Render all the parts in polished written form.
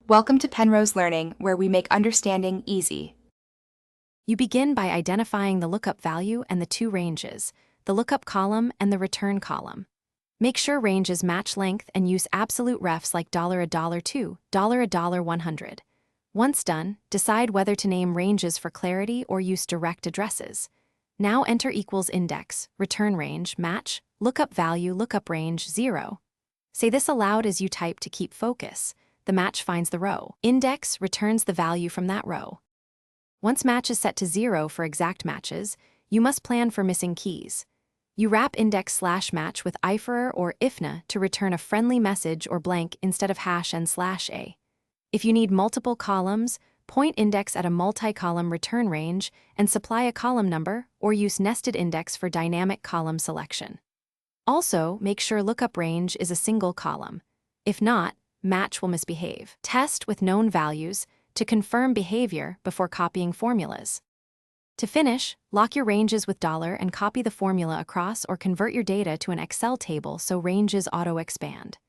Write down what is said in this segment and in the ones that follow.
Welcome to Penrose Learning, where we make understanding easy. You begin by identifying the lookup value and the two ranges, the lookup column and the return column. Make sure ranges match length and use absolute refs like $1, $2, $1, $100. Once done, decide whether to name ranges for clarity or use direct addresses. Now enter equals index, return range, match, lookup value, lookup range, 0. Say this aloud as you type to keep focus. The match finds the row. Index returns the value from that row. Once match is set to 0 for exact matches, you must plan for missing keys. You wrap index/match with ifr or ifna to return a friendly message or blank instead of hash and /a. If you need multiple columns, point index at a multi-column return range and supply a column number or use nested index for dynamic column selection. Also, make sure lookup range is a single column. If not, match will misbehave. Test with known values to confirm behavior before copying formulas. To finish, lock your ranges with $, and copy the formula across or convert your data to an Excel table so ranges auto-expand.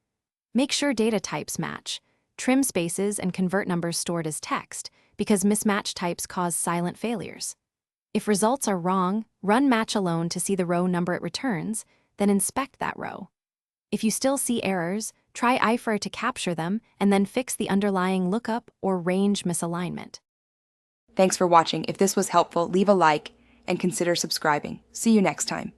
Make sure data types match. Trim spaces and convert numbers stored as text, because mismatched types cause silent failures. If results are wrong, run match alone to see the row number it returns, then inspect that row. If you still see errors, try ifr to capture them and then fix the underlying lookup or range misalignment. Thanks for watching. If this was helpful, leave a like and consider subscribing. See you next time.